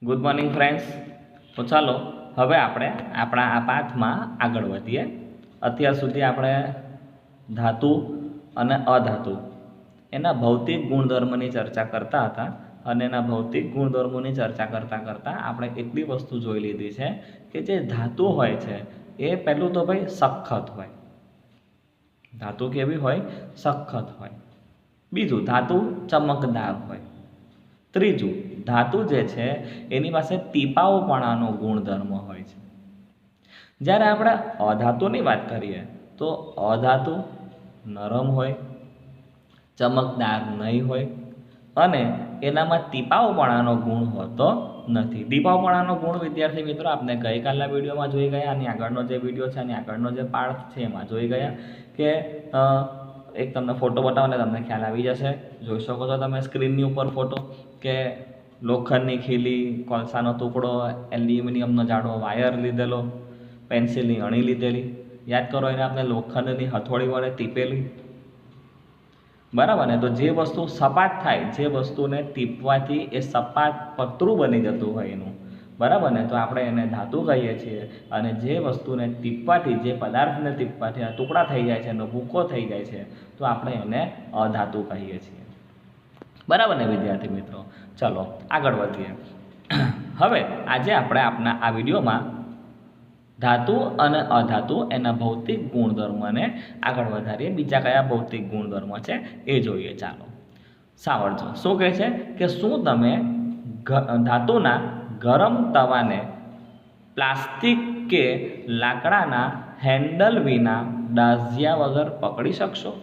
Good morning friends. તો ચાલો હવે આપણે આપણા આ પાઠમાં આગળ વધીએ. અત્યાર સુધી આપણે ધાતુ અને અધાતુ એના ભૌતિક ગુણધર્મની ચર્ચા કરતા હતા અને એના ભૌતિક ગુણધર્મોની ચર્ચા કરતાં કરતાં આપણે એટલી વસ્તુ જોઈ લીધી છે કે જે ધાતુ હોય છે એ પહેલું તો ભાઈ સખત હોય. ધાતુ કેવી હોય? સખત હોય. બીજું, ધાતુ ચમકદાર હોય. ત્રીજું, ધાતુ જે છે એની પાસે ટીપાઉપણાનો ગુણધર્મ હોય છે. જ્યારે આપણે અધાતુની વાત કરીએ તો અધાતુ નરમ હોય, ચમકદાર નહીં હોય અને એનામાં ટીપાઉપણાનો ગુણ હોતો નથી. ટીપાઉપણાનો ગુણ વિદ્યાર્થી મિત્રો આપણે ગઈકાલના વિડીયોમાં જોઈ ગયા, અને આગળનો જે વિડીયો છે અને આગળનો જે પાર્ટ છે એમાં જોઈ ગયા કે એક તમને ફોટો બતાવો ને તમને ખ્યાલ આવી જશે. જોઈ શકો છો તમે સ્ક્રીનની ઉપર ફોટો કે લોખંડની ખીલી, કોલસાનો ટુકડો, એલ્યુમિનિયમનો જાડો વાયર લીધેલો, પેન્સિલની અણી લીધેલી. યાદ કરો, એને આપણે લોખંડની હથોડી વડે ટીપેલી. બરાબર ને? તો જે વસ્તુ સપાટ થાય, જે વસ્તુને ટીપવાથી એ સપાટ પતરું બની જતું હોય એનું, બરાબર ને, તો આપણે એને ધાતુ કહીએ છીએ. અને જે વસ્તુને ટીપવાથી, જે પદાર્થને ટીપવાથી આ ટુકડા થઈ જાય છે, એનો ભૂકો થઈ જાય છે, તો આપણે એને અધાતુ કહીએ છીએ. બરાબર ને વિદ્યાર્થી મિત્રો? ચલો આગળ વધીએ. હવે આજે આપણે આપણા આ વિડીયોમાં ધાતુ અને અધાતુ એના ભૌતિક ગુણધર્મને આગળ વધારીએ. બીજા કયા ભૌતિક ગુણધર્મ છે એ જોઈએ. ચાલો સાંભળજો. શું કહે છે કે શું તમે ધાતુના ગરમ તવાને પ્લાસ્ટિક કે લાકડાના હેન્ડલ વિના દાઝ્યા વગર પકડી શકશો?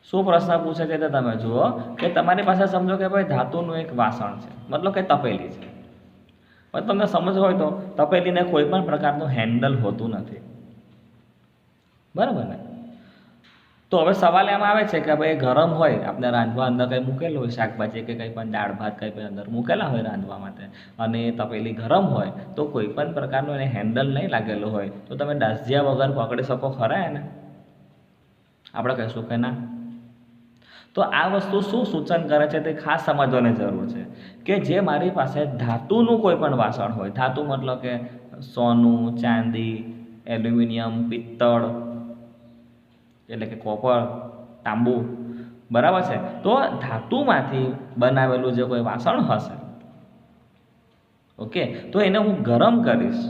શું પ્રશ્ન પૂછે છે તે તમે જુઓ કે તમારી પાસે સમજો કે ભાઈ ધાતુનું એક વાસણ છે, મતલબ કે તપેલી છે. પણ તમને સમજ હોય તો તપેલીને કોઈ પણ પ્રકારનું હેન્ડલ હોતું નથી, બરાબર ને? તો હવે સવાલ એમાં આવે છે કે ભાઈ ગરમ હોય, આપણે રાંધવા અંદર કંઈ મૂકેલું હોય, શાકભાજી કે કંઈ પણ દાળ ભાત કંઈ પણ અંદર મૂકેલા હોય રાંધવા માટે, અને તપેલી ગરમ હોય તો કોઈ પણ પ્રકારનું એને હેન્ડલ નહીં લાગેલું હોય તો તમે દાઝ્યા વગર પકડી શકો ખરા એને? આપણે કહીશું કે ના. તો આ વસ્તુ શું સૂચન કરે છે તે ખાસ સમજવાની જરૂર છે કે જે મારી પાસે ધાતુનું કોઈ પણ વાસણ હોય, ધાતુ મતલબ કે સોનું, ચાંદી, એલ્યુમિનિયમ, પિત્તળ એટલે કે કોપર, તાંબુ, બરાબર છે, તો ધાતુમાંથી બનાવેલું જે કોઈ વાસણ હશે, ઓકે, તો એને હું ગરમ કરીશ.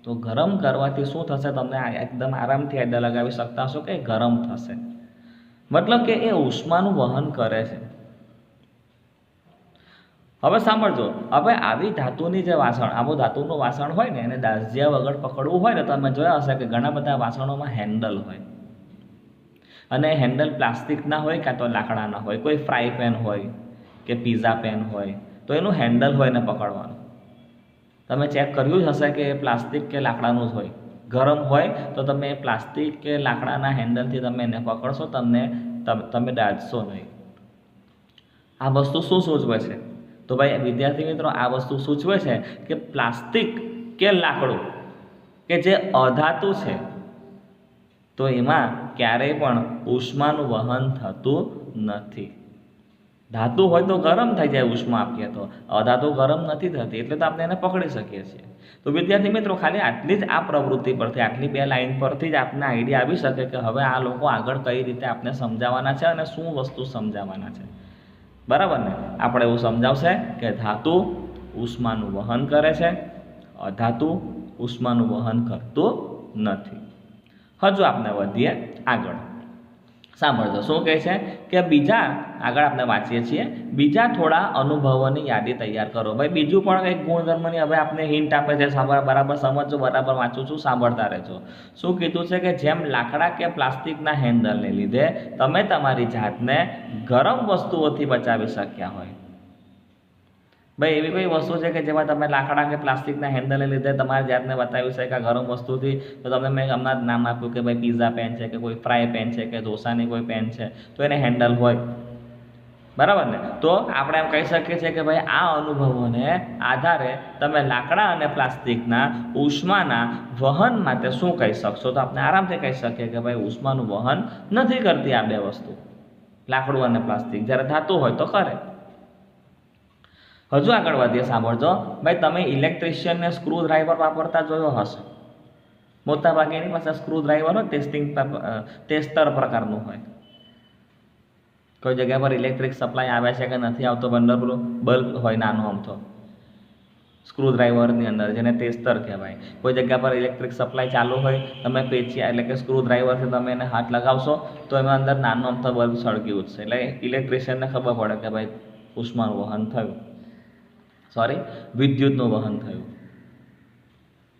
તો ગરમ કરવાથી શું થશે? તમને એકદમ આરામથી આઈડિયા લગાવી શકતા હશો કે ગરમ થશે, મતલબ કે એ ઉષ્માનું વહન કરે છે. હવે સાંભળજો, હવે આવી ધાતુની જે વાસણ, આવું ધાતુનું વાસણ હોય ને, એને દાઝ્યા વગર પકડવું હોય ને, તો તમે જોયા હશે કે ઘણા બધા વાસણોમાં હેન્ડલ હોય, અને હેન્ડલ પ્લાસ્ટિકના હોય કાં તો લાકડાના હોય. કોઈ ફ્રાય પેન હોય કે પીઝા પેન હોય તો એનું હેન્ડલ હોય ને પકડવાનું. તમે ચેક કર્યું જ હશે કે પ્લાસ્ટિક કે લાકડાનું જ હોય. ગરમ હોય તો તમે પ્લાસ્ટિક કે લાકડાના હેન્ડલથી તમે એને પકડશો, તમે દાઝશો નહીં. આ વસ્તુ શું સૂચવે છે? તો ભાઈ વિદ્યાર્થી મિત્રો, આ વસ્તુ સૂચવે છે કે પ્લાસ્ટિક કે લાકડું કે જે અધાતુ છે તો એમાં ક્યારેય પણ ઉષ્માનું વહન થતું નથી. ધાતુ હોય તો ગરમ થઈ જાય, ઉષ્મા આપીએ તો. અધાતુ ગરમ નથી થતી, એટલે તો આપણે એને પકડી શકીએ છીએ. તો વિદ્યાર્થી મિત્રો, ખાલી આટલી જ આ પ્રવૃત્તિ પરથી, આટલી બે લાઈન પરથી જ આપને આઈડિયા આવી શકે કે હવે આ લોકો આગળ કઈ રીતે આપણે સમજાવવાના છે અને શું વસ્તુ સમજાવવાના છે, બરાબર ને? આપણે એવું સમજાવશે કે ધાતુ ઉષ્માનું વહન કરે છે, અધાતુ ઉષ્માનું વહન કરતું નથી. હજુ આપણે વધીએ આગળ. સાંભળજો શું કહે છે કે બીજા, આગળ આપણે વાંચીએ છીએ, બીજા થોડા અનુભવોની યાદી તૈયાર કરો. ભાઈ બીજું પણ એક ગુણધર્મની હવે આપણે હિન્ટ આપે છે, બરાબર સમજો, બરાબર વાંચું છું, સાંભળતા રહેજો. શું કીધું છે કે જેમ લાકડા કે પ્લાસ્ટિકના હેન્ડલને લીધે તમે તમારી જાતને ગરમ વસ્તુઓથી બચાવી શક્યા હોય. ભાઈ એવી કોઈ વસ્તુ છે કે જેમાં તમે લાકડા કે પ્લાસ્ટિકના હેન્ડલને લીધે તમારી જાતને બતાવી શક્યા ગરમ વસ્તુથી? તો તમને મેં હમણાં નામ આપ્યું કે ભાઈ પીઝા પેન છે કે કોઈ ફ્રાય પેન છે કે ઢોસાની કોઈ પેન છે, તો એને હેન્ડલ હોય, બરાબર ને? તો આપણે એમ કહી શકીએ છીએ કે ભાઈ આ અનુભવોને આધારે તમે લાકડા અને પ્લાસ્ટિકના ઉષ્માના વહન માટે શું કહી શકશો? તો આપણે આરામથી કહી શકીએ કે ભાઈ ઉષ્માનું વહન નથી કરતી આ બે વસ્તુ, લાકડું અને પ્લાસ્ટિક. જ્યારે ધાતુ હોય તો કરે. હજુ આગળ વધીએ, સાંભળજો ભાઈ. તમે ઇલેક્ટ્રિશિયનને સ્ક્રૂ ડ્રાઈવર વાપરતા જોયો હશે. મોટાભાગે એની પાસે સ્ક્રૂ ડ્રાઈવર હોય, ટેસ્ટર પ્રકારનું હોય. કોઈ જગ્યા પર ઇલેક્ટ્રિક સપ્લાય આવે છે કે નથી આવતો, બલ્બ હોય નાનો અમથો સ્ક્રૂ ડ્રાઈવરની અંદર, જેને ટેસ્ટર કહેવાય. કોઈ જગ્યા પર ઇલેક્ટ્રિક સપ્લાય ચાલુ હોય, તમે પેચિયા એટલે કે સ્ક્રૂ ડ્રાઈવરથી તમે એને હાથ લગાવશો તો એમાં અંદર નાનો અમથો બલ્બ સળગી ઉઠશે. એટલે ઇલેક્ટ્રિશિયનને ખબર પડે કે ભાઈ ઉષ્માનું વહન થયું, વિદ્યુતનું વહન થયું.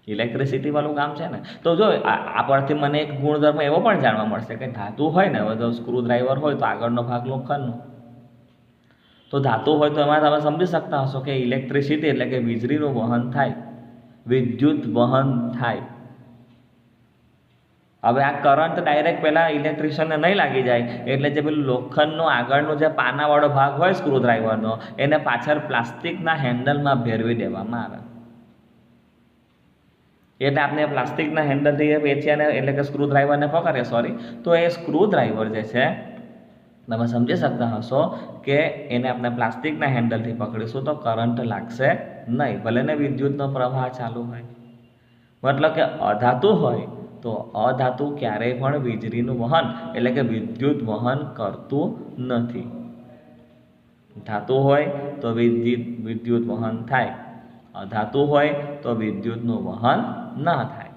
ઇલેક્ટ્રિસિટી વાળું કામ છે ને. તો જો આ પરથી મને એક ગુણધર્મ એવો પણ જાણવા મળશે કે ધાતુ હોય ને, તો સ્ક્રૂ ડ્રાઈવર હોય તો આગળનો ભાગ લોખંડનો. તો ધાતુ હોય તો એમાં તમે સમજી શકતા હશો કે ઇલેક્ટ્રિસિટી એટલે કે વીજળીનું વહન થાય, વિદ્યુત વહન થાય. હવે આ કરંટ ડાયરેક્ટ પહેલાં ઇલેક્ટ્રિશિયનને નહીં લાગી જાય એટલે જે પેલું લોખંડનો આગળનો જે પાનાવાળો ભાગ હોય સ્ક્રૂ ડ્રાઈવરનો, એને પાછળ પ્લાસ્ટિકના હેન્ડલમાં ભેરવી દેવામાં આવે. એટલે આપણે પ્લાસ્ટિકના હેન્ડલથી પેચિયાને એટલે કે સ્ક્રૂ ડ્રાઈવરને પકડીએ તો એ સ્ક્રૂ ડ્રાઈવર જે છે તમે સમજી શકતા હશો કે એને આપણે પ્લાસ્ટિકના હેન્ડલથી પકડીશું તો કરંટ લાગશે નહીં, ભલે ને વિદ્યુતનો પ્રવાહ ચાલુ હોય. મતલબ કે અધાતુ હોય તો અધાતુ ક્યારેય પણ વીજળીનું વહન એટલે કે વિદ્યુત વહન કરતું નથી. ધાતુ હોય તો વિદ્યુત વહન થાય, અધાતુ હોય તો વિદ્યુતનું વહન ન થાય.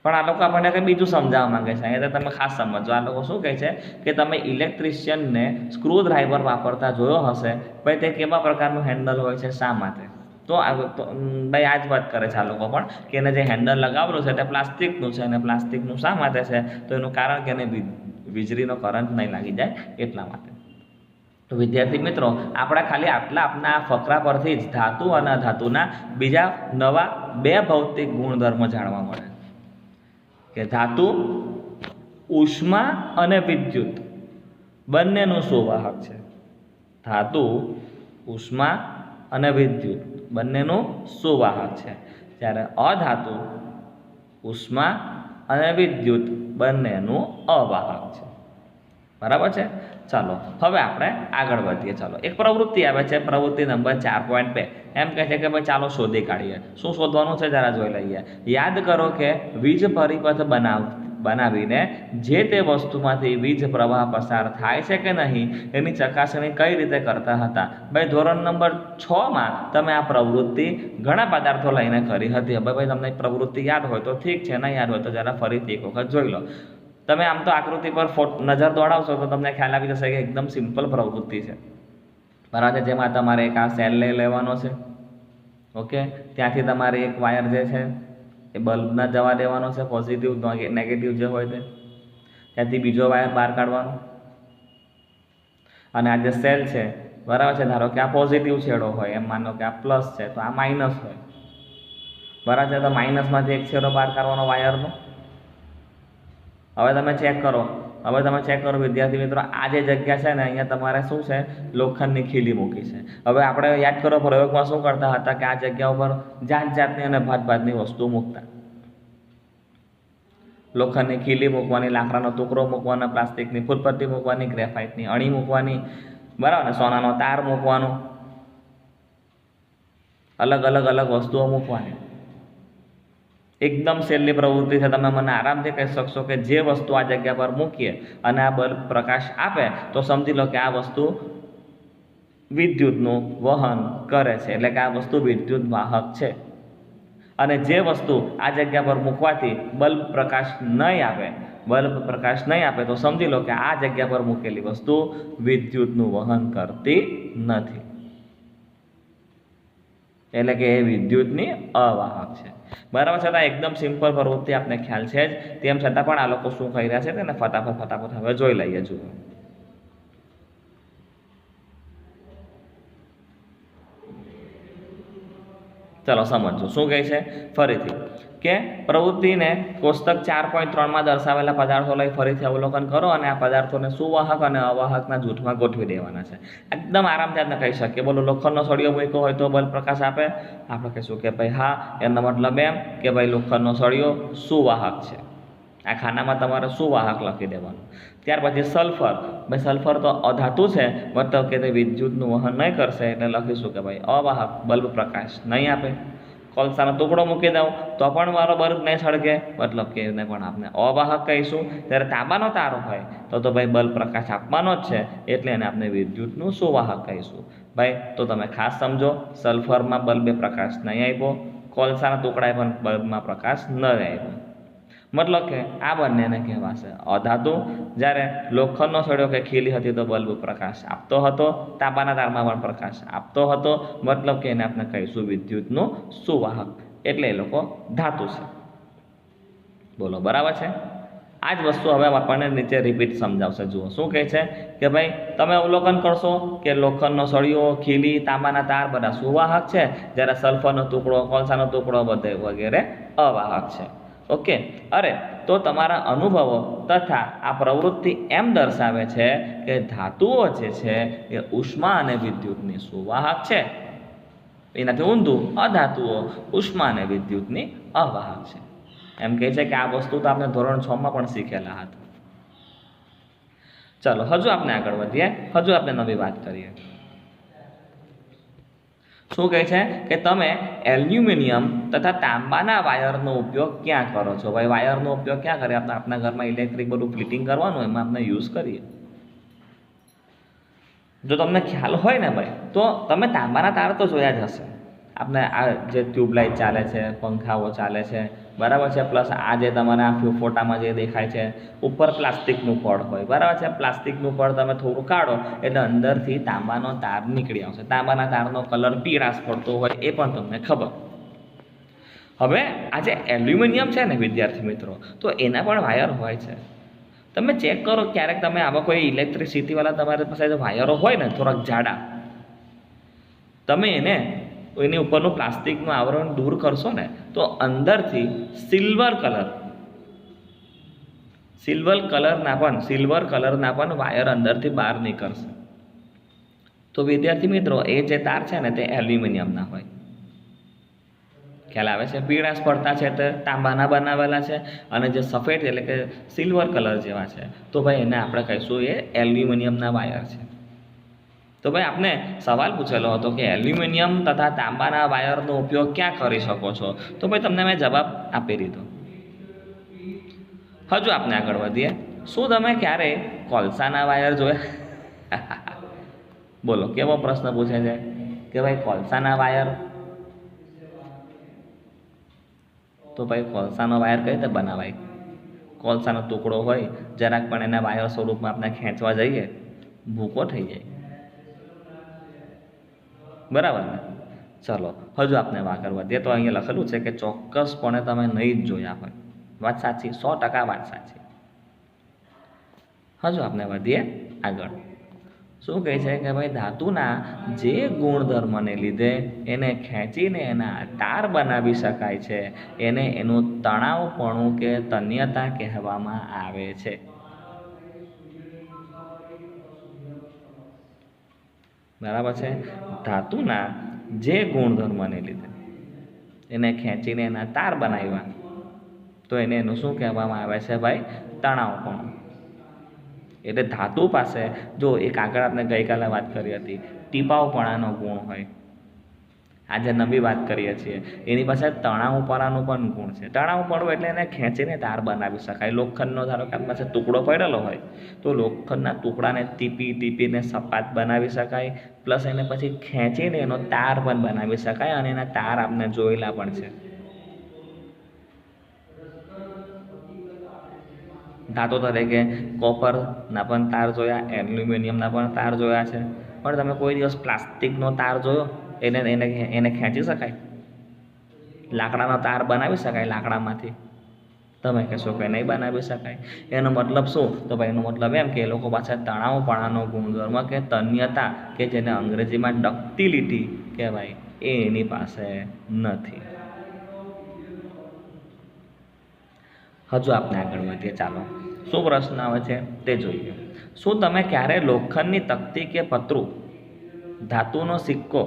પણ આ લોકો આપણને કંઈ બીજું સમજાવવા માંગે છે. એટલે તમે ખાસ સમજો, આ લોકો શું કહે છે કે તમે ઇલેક્ટ્રિશિયનને સ્ક્રૂ ડ્રાઈવર વાપરતા જોયો હશે, ભાઈ તે કેવા પ્રકારનું હેન્ડલ હોય છે, શા માટે? તો ભાઈ આ જ વાત કરે છે આ લોકો પણ કે એને જે હેન્ડલ લગાવેલું છે તે પ્લાસ્ટિકનું છે, અને પ્લાસ્ટિકનું શા માટે છે? તો એનું કારણ કે એને વીજળીનો કરંટ નહીં લાગી જાય એટલા માટે. તો વિદ્યાર્થી મિત્રો, આપણે ખાલી આપના ફકરા પરથી જ ધાતુ અને અધાતુના બીજા નવા 2 ભૌતિક ગુણધર્મો જાણવા મળે કે ધાતુ ઉષ્મા અને વિદ્યુત બંનેનું સુવાહક છે. ધાતુ ઉષ્મા અને વિદ્યુત બંનેનું સુવાહક છે, જ્યારે અધાતુ ઉષ્મા અને વિદ્યુત બંનેનું અવાહક છે. બરાબર છે? ચાલો હવે આપણે આગળ વધીએ. ચાલો એક પ્રવૃત્તિ આવે છે, પ્રવૃત્તિ નંબર 4.2. એમ કહે છે કે ભાઈ ચાલો શોધી કાઢીએ. શું શોધવાનું છે જરા જોઈ લઈએ. યાદ કરો કે વીજ પરિપથ બનાવીને જે તે વસ્તુમાંથી વીજ પ્રવાહ પસાર થાય છે કે નહીં એની ચકાસણી કઈ રીતે કરતા હતા. ભાઈ ધોરણ નંબર 6માં તમે આ પ્રવૃત્તિ ઘણા પદાર્થો લઈને કરી હતી. હવે ભાઈ તમને પ્રવૃત્તિ યાદ હોય તો ઠીક છે, નહીં યાદ હોય તો જરા ફરીથી એક વખત જોઈ લો. તમે આમ તો આકૃતિ પર નજર દોડાવશો તો તમને ખ્યાલ આવી જશે કે એકદમ સિમ્પલ પ્રવૃત્તિ છે. બરાબર છે? જેમાં તમારે એક આ સેલ લઈ લેવાનો છે, ઓકે. ત્યાંથી તમારે એક વાયર જે છે એ બલ્બના જવા દેવાનો છે, પોઝિટિવ નેગેટિવ જે હોય તે. ત્યાંથી બીજો વાયર બહાર કાઢવાનો, અને આ જે સેલ છે બરાબર છે, ધારો કે આ પોઝિટિવ છેડો હોય, એમ માનો કે આ પ્લસ છે તો આ માઇનસ હોય. બરાબર છે? તો માઇનસમાંથી એક છેડો બહાર કાઢવાનો વાયરનો. હવે તમે ચેક કરો વિદ્યાર્થી મિત્રો, આ જે જગ્યા છે ને અહીંયા તમારે શું છે, લોખંડની ખીલી મૂકી છે. હવે આપણે યાદ કરો પ્રયોગમાં શું કરતા હતા કે આ જગ્યા ઉપર જાતની અને ભાતની વસ્તુ મૂકતા. લોખંડની ખીલી મૂકવાની, લાકડાનો ટુકડો મૂકવાનો, પ્લાસ્ટિકની ફૂટપટ્ટી મૂકવાની, ગ્રેફાઇટની અણી મૂકવાની, બરાબર ને, સોનાનો તાર મૂકવાનો, અલગ વસ્તુઓ મૂકવાની. એકદમ સહેલી પ્રવૃત્તિ છે. તમે મને આરામથી કહી શકશો કે જે વસ્તુ આ જગ્યા પર મૂકીએ અને આ બલ્બ પ્રકાશ આપે તો સમજી લો કે આ વસ્તુ વિદ્યુતનું વહન કરે છે, એટલે કે આ વસ્તુ વિદ્યુત વાહક છે. અને જે વસ્તુ આ જગ્યા પર મૂકવાથી બલ્બ પ્રકાશ નહીં આપે તો સમજી લો કે આ જગ્યા પર મૂકેલી વસ્તુ વિદ્યુતનું વહન કરતી નથી, એટલે કે એ વિદ્યુતની અવાહક છે. બરાબર છતાં એકદમ સિમ્પલ પ્રવૃત્તિ આપને ખ્યાલ છે જ, તેમ છતાં પણ આ લોકો શું કહી રહ્યા છે તેને ફટાફટ હવે જોઈ લઈએ. જુઓ, ચલો સમજો શું કહે છે ફરીથી કે પ્રવૃત્તિને કોષ્ટક 4.3માં દર્શાવેલા પદાર્થો લઈ ફરીથી અવલોકન કરો અને આ પદાર્થોને સુવાહક અને અવાહકના જૂથમાં ગોઠવી દેવાના છે. એકદમ આરામથી આપણે કહી શકીએ. બોલો, લોખંડનો સળિયો મૂક્યો હોય તો બલ્બ પ્રકાશ આપે? આપણે કહીશું કે ભાઈ હા, એનો મતલબ એમ કે ભાઈ લોખંડનો સળિયો સુવાહક છે. આ ખાનામાં તમારે સુવાહક લખી દેવાનું. ત્યાર પછી સલ્ફર. ભાઈ સલ્ફર તો અધાતુ છે, મતલબ કે તે વિદ્યુતનું વહન નહીં કરશે, એટલે લખીશું કે ભાઈ અવાહક, બલ્બ પ્રકાશ નહીં આપે. કોલસાનો ટુકડો મૂકી દઉં તો પણ મારો બલ્બ નહીં સળગે, મતલબ કે એને પણ આપણે અવાહક કહીશું. ત્યારે તાંબાનો તારો હોય તો ભાઈ બલ્બ પ્રકાશ આપવાનો જ છે, એટલે એને આપણે વિદ્યુતનું સુવાહક કહીશું. ભાઈ તો તમે ખાસ સમજો, સલ્ફરમાં બલ્બે પ્રકાશ નહીં આપ્યો, કોલસાના ટુકડાએ પણ બલ્બમાં પ્રકાશ ન આપ્યો. મતલબ કે આ બંનેને કહેવાશે અધાતુ. જ્યારે લોખંડનો સળિયો કે ખીલી હતી તો બલ્બ પ્રકાશ આપતો હતો, તાંબાના તારમાં પણ પ્રકાશ આપતો હતો, મતલબ કે એને આપણે કહીશું વિદ્યુતનું સુવાહક, એટલે એ લોકો ધાતુ છે. બોલો બરાબર છે? આ જ વસ્તુ હવે આપણને નીચે રિપીટ સમજાવશે. જુઓ શું કહે છે કે ભાઈ તમે અવલોકન કરશો કે લોખંડનો સળિયો, ખીલી, તાંબાના તાર બધા સુવાહક છે, જ્યારે સલ્ફરનો ટુકડો, કોલસાનો ટુકડો બધે વગેરે અવાહક છે. ઓકે. અરે તો તમારા અનુભવો તથા આ પ્રવૃત્તિ એમ દર્શાવે છે કે ધાતુઓ જે છે એ ઉષ્મા અને વિદ્યુતની સુવાહક છે, એનાથી ઊંધું અધાતુઓ ઉષ્મા અને વિદ્યુતની અવાહક છે. એમ કહે છે કે આ વસ્તુ તો આપણે ધોરણ 6 માં પણ શીખેલા હતા. ચાલો હજુ આપણે આગળ વધીએ, હજુ આપણે નવી વાત કરીએ. શું કહે છે કે તમે એલ્યુમિનિયમ તથા તાંબાના વાયરનો ઉપયોગ ક્યાં કરો છો? ભાઈ વાયરનો ઉપયોગ ક્યાં કરીએ? આપણે આપણા ઘરમાં ઇલેક્ટ્રિક બધું ફિટિંગ કરવાનું, એમાં આપણે યુઝ કરીએ. જો તમને ખ્યાલ હોય ને ભાઈ, તો તમે તાંબાના તાર તો જોયા જ હશે. આપણે આ જે ટ્યુબલાઇટ ચાલે છે, પંખાઓ ચાલે છે, બરાબર છે, પ્લસ આ જે તમારે આ ફોટામાં જે દેખાય છે ઉપર પ્લાસ્ટિકનું પડ હોય, બરાબર છે. પ્લાસ્ટિકનું પડ તમે થોડું કાઢો એટલે અંદરથી તાંબાનો તાર નીકળી આવશે. તાંબાના તારનો કલર પીળાશ પડતો હોય એ પણ તમને ખબર. હવે આ જે એલ્યુમિનિયમ છે ને વિદ્યાર્થી મિત્રો, તો એના પણ વાયર હોય છે. તમે ચેક કરો, ક્યારેક તમે આવા કોઈ ઇલેક્ટ્રિસિટીવાળા તમારી પાસે જે વાયરો હોય ને થોડાક જાડા, તમે એની ઉપરનું પ્લાસ્ટિકનું આવરણ દૂર કરશો ને તો અંદરથી સિલ્વર કલરના પણ વાયર અંદરથી બહાર નીકળશે. તો વિદ્યાર્થી મિત્રો એ જે તાર છે ને તે એલ્યુમિનિયમના હોય. ખ્યાલ આવે છે? પીળાશ પડતા છે તે તાંબાના બનાવેલા છે, અને જે સફેદ એટલે કે સિલ્વર કલર જેવા છે તો ભાઈ એને આપણે કહીશું એ એલ્યુમિનિયમના વાયર છે. તો ભાઈ આપને સવાલ પૂછેલો હતો કે એલ્યુમિનિયમ તથા તાંબાના વાયરનો ઉપયોગ ક્યાં કરી શકો છો? તો ભાઈ તમને મેં જવાબ આપી દીધો. હજુ આપણે આગળ વધીએ. શું તમે ક્યારે કોલસાના વાયર જોયા? બોલો કેવો પ્રશ્ન પૂછે છે કે ભાઈ કોલસાના વાયર. તો ભાઈ કોલસાનો વાયર કઈ રીતે બનાવાય? કોલસાનો ટુકડો હોય, જરાક પણ એના વાયર સ્વરૂપમાં આપણે ખેંચવા જઈએ ભૂકો થઈ જાય, બરાબર ને? ચલો હજુ આપણે આગળ વધીએ. તો અહીંયા લખેલું છે કે ચોક્કસપણે તમે નહીં જ જોયા હોય. વાત સાચી, 100% વાત સાચી. હજુ આપણે વધીએ આગળ. શું કહે છે કે ભાઈ ધાતુના જે ગુણધર્મને લીધે એને ખેંચીને એના તાર બનાવી શકાય છે એને એનું તણાવપણું કે તન્યતા કહેવામાં આવે છે. બરાબર છે? ધાતુના જે ગુણધર્મને લીધે એને ખેંચીને એના તાર બનાવ્યા તો એનું શું કહેવામાં આવે છે ભાઈ? તણાવપણું. એટલે ધાતુ પાસે જો એક આગળ આપણે ગઈકાલે વાત કરી હતી ટીપાવપણાનો ગુણ હોય, આજે નવી વાત કરીએ છીએ એની પાસે તણાવપણાનો પણ ગુણ છે. તણાવપણું એટલે એને ખેંચીને તાર બનાવી શકાય. લોખંડનો ધારો કે આપણી પાસે ટુકડો પડેલો હોય તો લોખંડના ટુકડાને ટીપીને સપાટ બનાવી શકાય, પ્લસ એને પછી ખેંચીને એનો તાર પણ બનાવી શકાય, અને એના તાર આપણે જોયેલા પણ છે. ધાતુ તરીકે કોપરના પણ તાર જોયા, એલ્યુમિનિયમના પણ તાર જોયા છે, પણ તમે કોઈ દિવસ પ્લાસ્ટિકનો તાર જોયો? એને ખેંચી શકાય? લાકડાનો તાર બનાવી શકાય લાકડામાંથી? તમે કહેશો કે નહીં બનાવી શકાય. એનો મતલબ શું? તો ભાઈ એનો મતલબ એમ કે એ લોકો પાસે તણાવપણાનો ગુણધર્મ કે તન્યતા કે જેને અંગ્રેજીમાં ડક્ટિલિટી કહેવાય એ એની પાસે નથી. હજુ આપણે આગળ વધીએ. ચાલો શું પ્રશ્ન આવે છે તે જોઈએ. શું તમે ક્યારે લોખંડની તકતી કે પતરું, ધાતુનો સિક્કો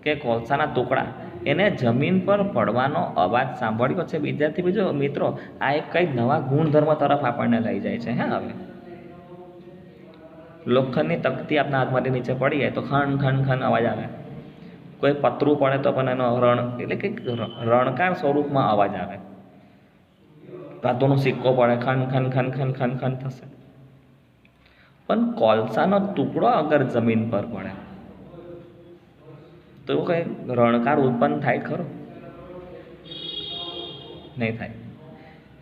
કે કોલસાના ટુકડા એને જમીન પર પડવાનો અવાજ સાંભળ્યો છે વિદ્યાર્થી મિત્રો, આ એક કંઈક નવા ગુણધર્મ તરફ આપણને લઈ જાય છે. હવે લોખંડની તકતી આપણા હાથમાંથી નીચે પડી જાય તો ખન ખન ખન અવાજ આવે. કોઈ પતરું પડે તો પણ એનો એટલે કંઈક રણકાર સ્વરૂપમાં અવાજ આવે. ધાતુનો સિક્કો પડે ખન ખન ખન ખન ખન ખન થશે. પણ કોલસાનો ટુકડો અગર જમીન પર પડે તો એવું કંઈ રણકાર ઉત્પન્ન થાય ખરો? નહીં થાય.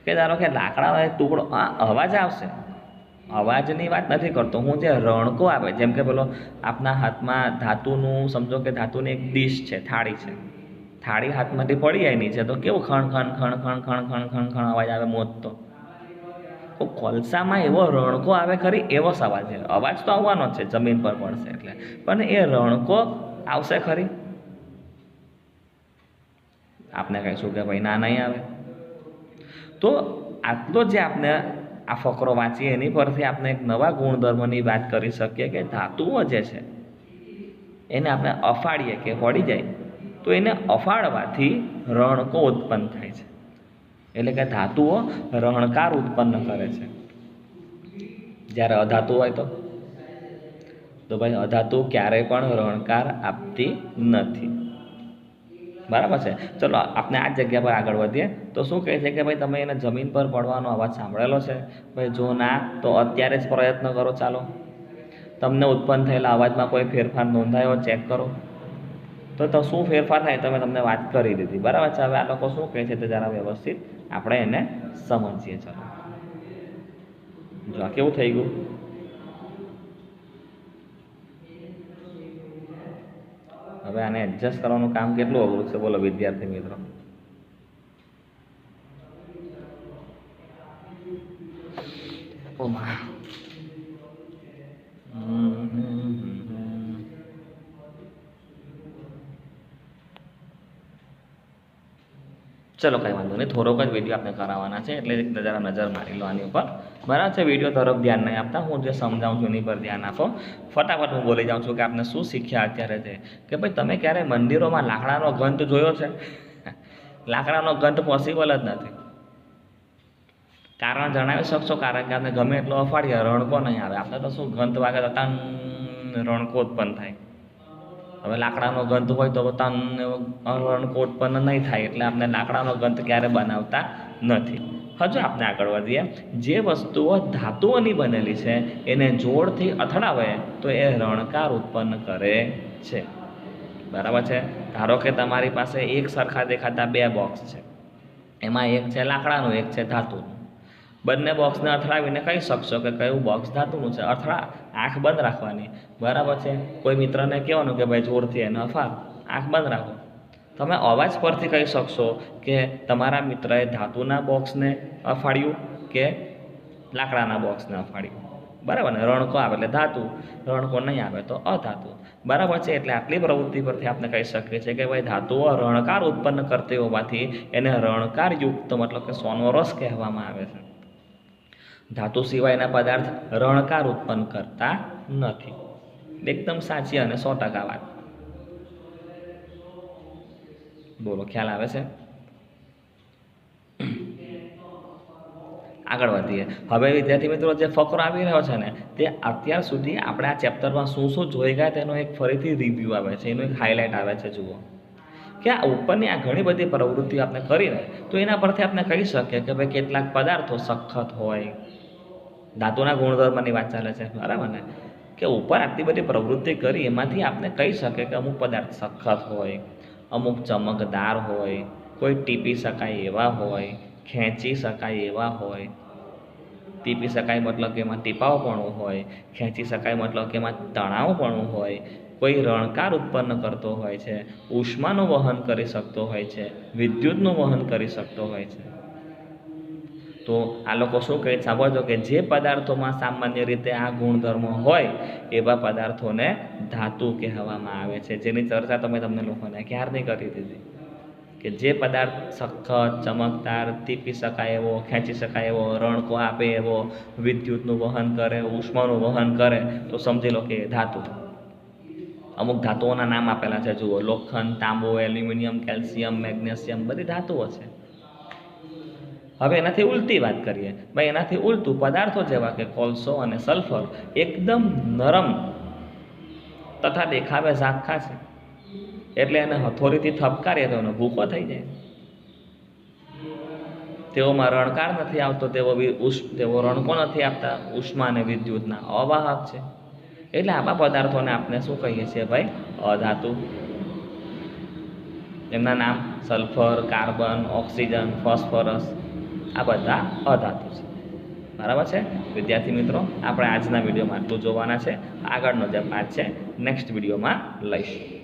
કે ધારો કે લાકડાનો એક ટુકડો અવાજ આવશે, અવાજની વાત નથી કરતો હું. જે રણકો આવે, જેમ કે પેલો આપણા હાથમાં ધાતુનું, સમજો કે ધાતુની એક ડીશ છે, થાળી છે, થાળી હાથમાંથી પડી જાય નીચે તો કેવું ખણ ખણ ખણ ખણ ખણ ખણ ખણ ખણ અવાજ આવે મોટો. તો કોલસામાં એવો રણકો આવે ખરી? એવો સવાલ છે. અવાજ તો આવવાનો જ છે, જમીન પર પડશે એટલે, પણ એ રણકો આવશે ખરી? આપણે કહીશું કે ભાઈ ના, નહીં આવે. તો આટલો જે આપણે આ ફકરો વાંચીએ એની પરથી આપણે એક નવા ગુણધર્મની વાત કરી શકીએ કે ધાતુઓ જે છે એને આપણે અફાડીએ કે પડી જાય તો એને અફાડવાથી રણકો ઉત્પન્ન થાય છે. એટલે કે ધાતુઓ રણકાર ઉત્પન્ન કરે છે. જ્યારે અધાતુ હોય તો ભાઈ અધાતુ ક્યારેય પણ રણકાર આપતી નથી. બરાબર છે. ચલો આપણે આ જગ્યા પર આગળ વધીએ. તો શું કહે છે કે ભાઈ તમે એને જમીન પર પડવાનો અવાજ સાંભળેલો છે? ભાઈ જો ના, તો અત્યારે જ પ્રયત્ન કરો. ચાલો, તમને ઉત્પન્ન થયેલા અવાજમાં કોઈ ફેરફાર નોંધાયો ચેક કરો. તો શું ફેરફાર થાય તમને વાત કરી દીધી. બરાબર છે. હવે આ લોકો શું કહે છે તે જરા વ્યવસ્થિત આપણે એને સમજીએ. ચાલો, જો આ કેવું થઈ ગયું. હવે આને એડજસ્ટ કરવાનું કામ કેટલું અઘરું છે બોલો વિદ્યાર્થી મિત્રો. ચલો કંઈ વાંધો નહીં, થોડોક જ વિડીયો આપણે કરાવવાના છે એટલે જરા નજર મારી લો આની ઉપર. બરાબર છે. વિડીયો તરફ ધ્યાન નહીં આપતા, હું જે સમજાવું છું એની પર ધ્યાન આપો. ફટાફટ હું બોલી જાઉં છું કે આપણે શું શીખ્યા અત્યારે છે કે ભાઈ તમે ક્યારે મંદિરોમાં લાકડાનો ગંધ જોયો છે? લાકડાનો ગંધ પોસિબલ જ નથી. કારણ જણાવી શકશો? કારણ કે આપણે ગમે એટલો અફાડીએ રણકો નહીં આવે. આપણે તો શું ગંધ વાગે તો તન રણકો ઉત્પન્ન થાય. હવે લાકડાનો ગંધ હોય તો તન રણકો ઉત્પન્ન નહીં થાય. એટલે આપણે લાકડાનો ગંધ ક્યારે બનાવતા નથી. હજુ આપણે આગળ વધીએ. જે વસ્તુઓ ધાતુઓની બનેલી છે એને જોરથી અથડાવે તો એ રણકાર ઉત્પન્ન કરે છે. બરાબર છે. ધારો કે તમારી પાસે એક સરખા દેખાતા બે બોક્સ છે, એમાં એક છે લાકડાનું, એક છે ધાતુનું. બંને બોક્સને અથડાવીને કહી શકશો કે કયું બોક્સ ધાતુનું છે. આંખ બંધ રાખવાની. બરાબર છે. કોઈ મિત્રને કહેવાનું કે ભાઈ જોરથી એને અફાડ, આંખ બંધ રાખો. તમે અવાજ પરથી કહી શકશો કે તમારા મિત્રએ ધાતુના બોક્સને અફાડ્યું કે લાકડાના બોક્સને અફાડ્યું. બરાબર ને? રણકો આવે એટલે ધાતુ, રણકો નહીં આવે તો અધાતુ. બરાબર છે. એટલે આટલી પ્રવૃત્તિ પરથી આપણે કહી શકીએ છીએ કે ભાઈ ધાતુઓ રણકાર ઉત્પન્ન કરતી હોવાથી એને રણકારયુક્ત મતલબ કે સોનો રસ કહેવામાં આવે છે. ધાતુ સિવાયના પદાર્થ રણકાર ઉત્પન્ન કરતા નથી. એકદમ સાચી અને 100% વાત. બોલો, ખ્યાલ આવે છે? આગળ વધીએ. હવે વિદ્યાર્થી મિત્રો, જે ફકરો આવી રહ્યો છે ને તે અત્યાર સુધી આપણે આ ચેપ્ટરમાં શું શું જોઈ ગયા તેનો એક ફરીથી રિવ્યૂ આવે છે, એનું એક હાઇલાઇટ આવે છે. જુઓ કે આ ઉપરની આ ઘણી બધી પ્રવૃત્તિઓ આપણે કરીને તો એના પરથી આપણે કહી શકીએ કે ભાઈ કેટલાક પદાર્થો સખત હોય. ધાતુના ગુણધર્મની વાત ચાલે છે. બરાબર ને? કે ઉપર આટલી બધી પ્રવૃત્તિ કરી એમાંથી આપણે કહી શકીએ કે અમુક પદાર્થ સખત હોય, અમુક ચમકદાર હોય, કોઈ ટીપી શકાય એવા હોય, ખેંચી શકાય એવા હોય. ટીપી શકાય મતલબ કે એમાં ટીપાવપણું હોય, ખેંચી શકાય મતલબ કે એમાં તણાવપણું હોય, કોઈ રણકાર ઉત્પન્ન કરતો હોય છે, ઉષ્માનું વહન કરી શકતો હોય છે, વિદ્યુતનું વહન કરી શકતો હોય છે. તો આ લોકો શું કહે સાંભળજો કે જે પદાર્થોમાં સામાન્ય રીતે આ ગુણધર્મો હોય એવા પદાર્થોને ધાતુ કહેવામાં આવે છે, જેની ચર્ચા તમને લોકોને ક્યારની કરી દીધી કે જે પદાર્થ સખત, ચમકદાર, ટીપી શકાય એવો, ખેંચી શકાય એવો, રણકો આપે એવો, વિદ્યુતનું વહન કરે, ઉષ્માનું વહન કરે તો સમજી લો કે ધાતુ. અમુક ધાતુઓના નામ આપેલા છે જુઓ, લોખંડ, તાંબુ, એલ્યુમિનિયમ, કેલ્શિયમ, મેગ્નેશિયમ, બધી ધાતુઓ છે. હવે એનાથી ઉલટી વાત કરીએ, ભાઈ એનાથી ઉલટું પદાર્થો જેવા કે કોલસો અને સલ્ફર એકદમ નરમ તથા દેખાવે ઝાંખા છે, એટલે એને હથોડીથી થપકારીએ તો એનો ભૂકો થઈ જાય. તેઓમાં રણકાર નથી આવતો, તેઓ રણકો નથી આપતા, ઉષ્મા અને વિદ્યુતના અવાહક છે. એટલે આવા પદાર્થોને આપણે શું કહીએ છીએ ભાઈ? અધાતુ. એમના નામ સલ્ફર, કાર્બન, ઓક્સિજન, ફોસ્ફરસ, આ બધા અધાતુ છે. બરાબર છે વિદ્યાર્થી મિત્રો, આપણે આજના વિડીયોમાં આટલું જોવાના છે. આગળનો જે પાઠ છે નેક્સ્ટ વિડીયોમાં લઈશું.